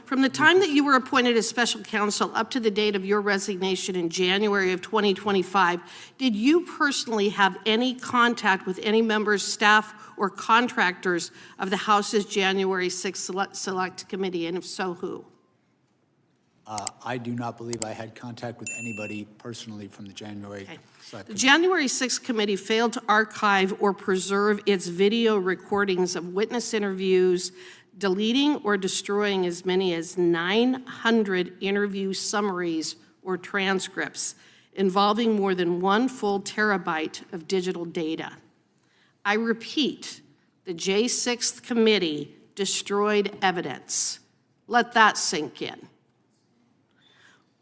from the time that you were appointed as special counsel up to the date of your resignation in January of 2025, did you personally have any contact with any members, staff, or contractors of the House's January 6th Select Committee, and if so, who? I do not believe I had contact with anybody personally from the January. Okay. The January 6th Committee failed to archive or preserve its video recordings of witness interviews, deleting or destroying as many as 900 interview summaries or transcripts involving more than 1 full terabyte of digital data. I repeat, the J6th Committee destroyed evidence. Let that sink in.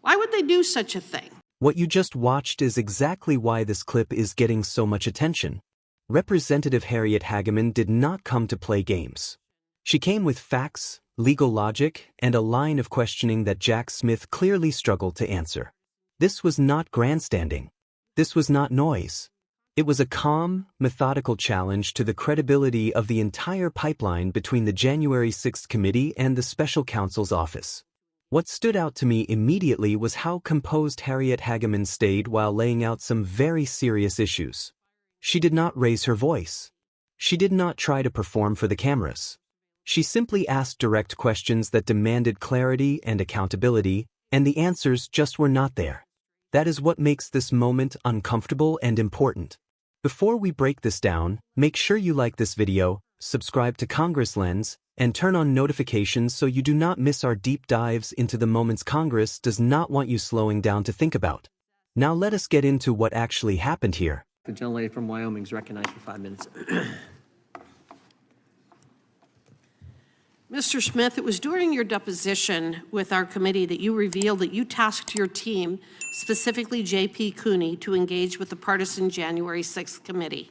Why would they do such a thing? What you just watched is exactly why this clip is getting so much attention. Representative Harriet Hageman did not come to play games. She came with facts, legal logic, and a line of questioning that Jack Smith clearly struggled to answer. This was not grandstanding. This was not noise. It was a calm, methodical challenge to the credibility of the entire pipeline between the January 6th Committee and the Special Counsel's office. What stood out to me immediately was how composed Harriet Hageman stayed while laying out some very serious issues. She did not raise her voice. She did not try to perform for the cameras. She simply asked direct questions that demanded clarity and accountability, and the answers just were not there. That is what makes this moment uncomfortable and important. Before we break this down, make sure you like this video, subscribe to Congress Lens, and turn on notifications so you do not miss our deep dives into the moments Congress does not want you slowing down to think about. Now let us get into what actually happened here. The gentlelady from Wyoming is recognized for 5 minutes. Mr. Smith, it was during your deposition with our committee that you revealed that you tasked your team, specifically J.P. Cooney, to engage with the partisan January 6th committee.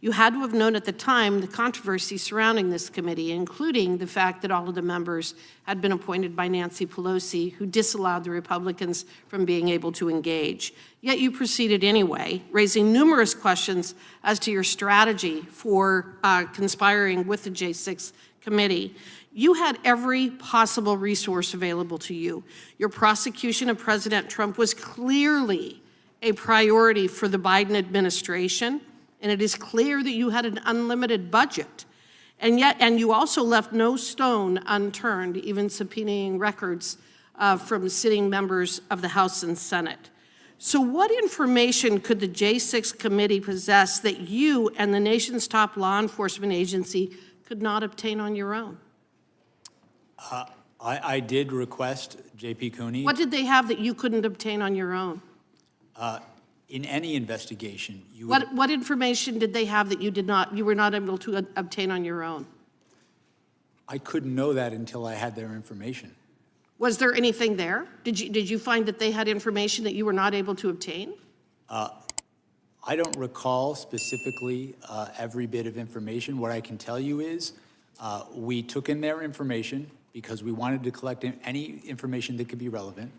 You had to have known at the time the controversy surrounding this committee, including the fact that all of the members had been appointed by Nancy Pelosi, who disallowed the Republicans from being able to engage. Yet you proceeded anyway, raising numerous questions as to your strategy for conspiring with the J6 committee. You had every possible resource available to you. Your prosecution of President Trump was clearly a priority for the Biden administration. And it is clear that you had an unlimited budget. And you also left no stone unturned, even subpoenaing records from sitting members of the House and Senate. So what information could the J6 committee possess that you and the nation's top law enforcement agency could not obtain on your own? I did request J.P. Cooney. What did they have that you couldn't obtain on your own? In any investigation, you what information did they have that you were not able to obtain on your own? I couldn't know that until I had their information. Was there anything there? Did you find that they had information that you were not able to obtain? I don't recall specifically every bit of information. What I can tell you is we took in their information because we wanted to collect any information that could be relevant.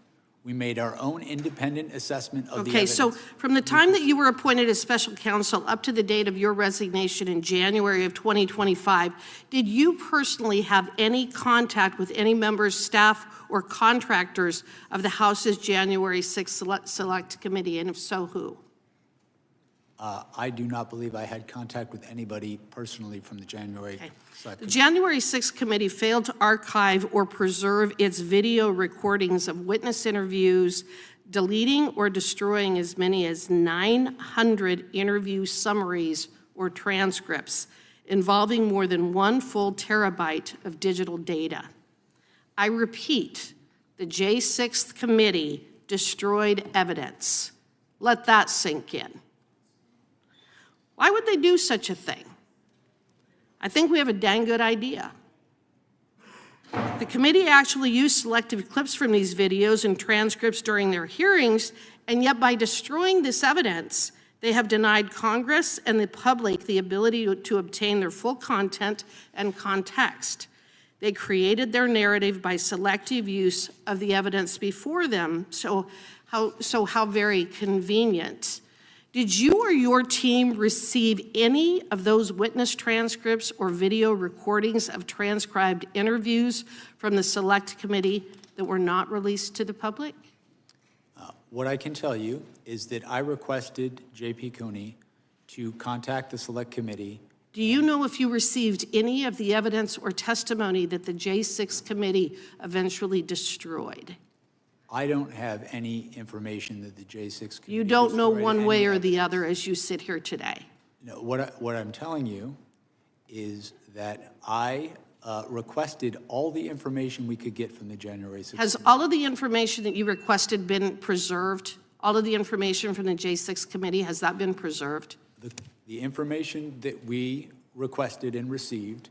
We made our own independent assessment of the evidence. Okay, so from the time that you were appointed as special counsel up to the date of your resignation in January of 2025, did you personally have any contact with any members, staff, or contractors of the House's January 6th Select Committee, and if so, who? I do not believe I had contact with anybody personally from the January. Okay. The January 6th Committee failed to archive or preserve its video recordings of witness interviews, deleting or destroying as many as 900 interview summaries or transcripts involving more than 1 full terabyte of digital data. I repeat, the J6th Committee destroyed evidence. Let that sink in. Why would they do such a thing? I think we have a dang good idea. The committee actually used selective clips from these videos and transcripts during their hearings, and yet by destroying this evidence, they have denied Congress and the public the ability to obtain their full content and context. They created their narrative by selective use of the evidence before them, so how very convenient. Did you or your team receive any of those witness transcripts or video recordings of transcribed interviews from the Select Committee that were not released to the public? What I can tell you is that I requested J.P. Cooney to contact the Select Committee. Do you know if you received any of the evidence or testimony that the J6 committee eventually destroyed? I don't have any information that the J6 Committee You don't know destroyed one any way or the evidence. other as you sit here today. No, what I'm telling you is that I requested all the information we could get from the January 6th. Has all of the information that you requested been preserved? All of the information from the J6 committee, has that been preserved? The information that we requested and received,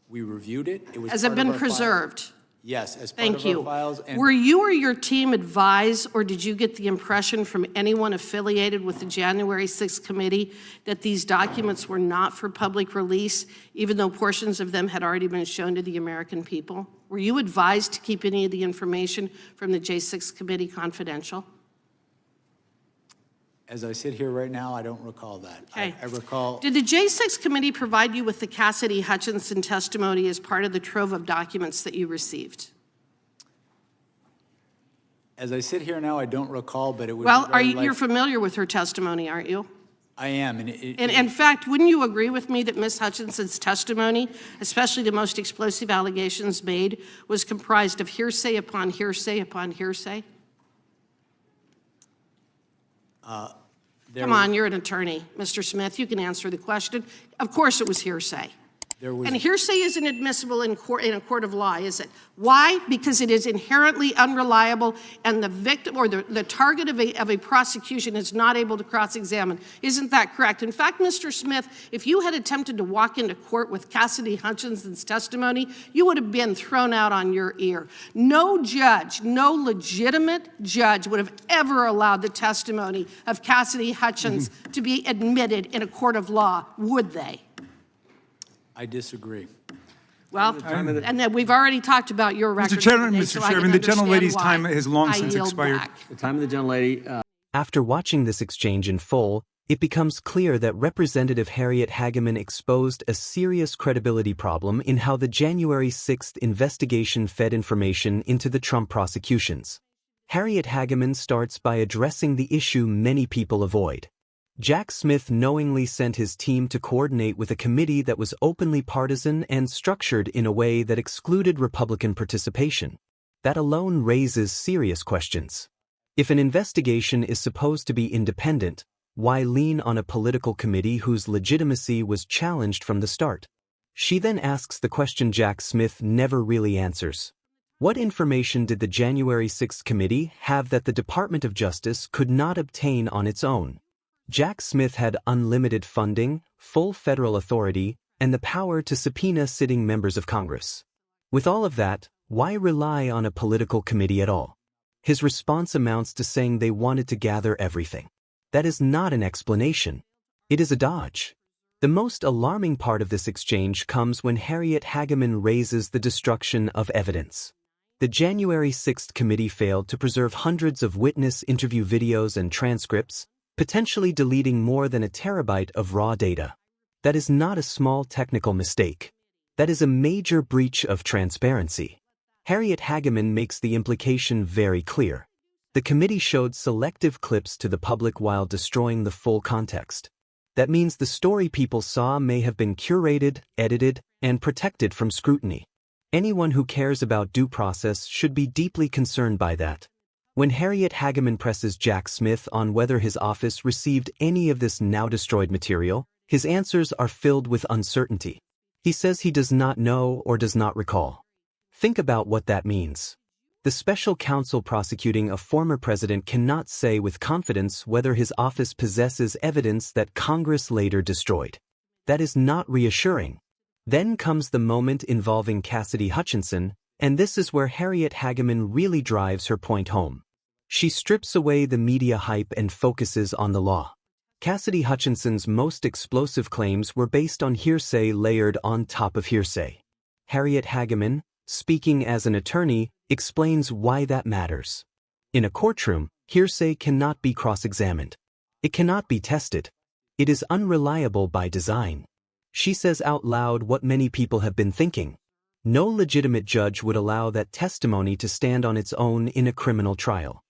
we reviewed it. It was Has it part of been our file. preserved? Yes, as part Thank of you. our files. And Were you or your team advised, or did you get the impression from anyone affiliated with the January 6th committee that these documents were not for public release, even though portions of them had already been shown to the American people? Were you advised to keep any of the information from the J6 committee confidential? as I sit here right now, I don't recall that. Okay. I recall. Did the J6 committee provide you with the Cassidy Hutchinson testimony as part of the trove of documents that you received? As I sit here now, I don't recall, but it would Well, be very you're familiar with her testimony, aren't you? I am, and And in fact, wouldn't you agree with me that Ms. Hutchinson's testimony, especially the most explosive allegations made, was comprised of hearsay upon hearsay upon hearsay? Come on, you're an attorney, Mr. Smith. You can answer the question. Of course it was hearsay. And hearsay isn't admissible in a court of law, is it? Why? Because it is inherently unreliable, and the victim or the target of a prosecution is not able to cross-examine. Isn't that correct? In fact, Mr. Smith, if you had attempted to walk into court with Cassidy Hutchinson's testimony, you would have been thrown out on your ear. No judge, no legitimate judge would have ever allowed the testimony of Cassidy Hutchins to be admitted in a court of law, would they? I disagree. Well, and then we've already talked about your record. Mr. Chairman, the gentlelady's time has long since expired. The time of the gentlelady. After watching this exchange in full, it becomes clear that Representative Harriet Hageman exposed a serious credibility problem in how the January 6th investigation fed information into the Trump prosecutions. Harriet Hageman starts by addressing the issue many people avoid. Jack Smith knowingly sent his team to coordinate with a committee that was openly partisan and structured in a way that excluded Republican participation. That alone raises serious questions. If an investigation is supposed to be independent, why lean on a political committee whose legitimacy was challenged from the start? She then asks the question Jack Smith never really answers. What information did the January 6th committee have that the Department of Justice could not obtain on its own? Jack Smith had unlimited funding, full federal authority, and the power to subpoena sitting members of Congress. With all of that, why rely on a political committee at all? His response amounts to saying they wanted to gather everything. That is not an explanation. It is a dodge. The most alarming part of this exchange comes when Harriet Hageman raises the destruction of evidence. The January 6th committee failed to preserve hundreds of witness interview videos and transcripts, potentially deleting more than a terabyte of raw data. That is not a small technical mistake. That is a major breach of transparency. Harriet Hageman makes the implication very clear. The committee showed selective clips to the public while destroying the full context. That means the story people saw may have been curated, edited, and protected from scrutiny. Anyone who cares about due process should be deeply concerned by that. When Harriet Hageman presses Jack Smith on whether his office received any of this now-destroyed material, his answers are filled with uncertainty. He says he does not know or does not recall. Think about what that means. The special counsel prosecuting a former president cannot say with confidence whether his office possesses evidence that Congress later destroyed. That is not reassuring. Then comes the moment involving Cassidy Hutchinson, and this is where Harriet Hageman really drives her point home. She strips away the media hype and focuses on the law. Cassidy Hutchinson's most explosive claims were based on hearsay layered on top of hearsay. Harriet Hageman, speaking as an attorney, explains why that matters. In a courtroom, hearsay cannot be cross-examined. It cannot be tested. It is unreliable by design. She says out loud what many people have been thinking. No legitimate judge would allow that testimony to stand on its own in a criminal trial.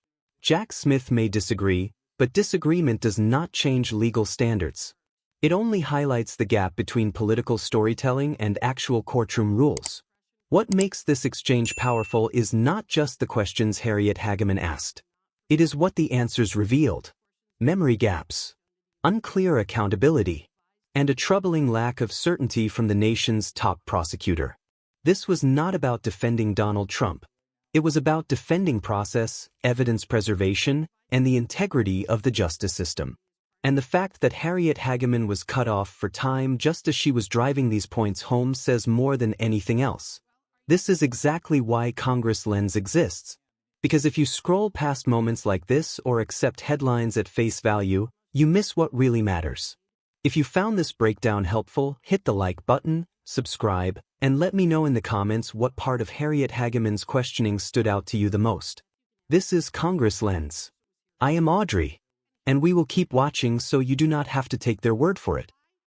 Jack Smith may disagree, but disagreement does not change legal standards. It only highlights the gap between political storytelling and actual courtroom rules. What makes this exchange powerful is not just the questions Harriet Hageman asked. It is what the answers revealed. Memory gaps, unclear accountability, and a troubling lack of certainty from the nation's top prosecutor. This was not about defending Donald Trump. It was about defending process, evidence preservation, and the integrity of the justice system. And the fact that Harriet Hageman was cut off for time just as she was driving these points home says more than anything else. This is exactly why Congress Lens exists. Because if you scroll past moments like this or accept headlines at face value, you miss what really matters. If you found this breakdown helpful, hit the like button, subscribe, and let me know in the comments what part of Harriet Hageman's questioning stood out to you the most. This is Congress Lens. I am Audrey, and we will keep watching so you do not have to take their word for it.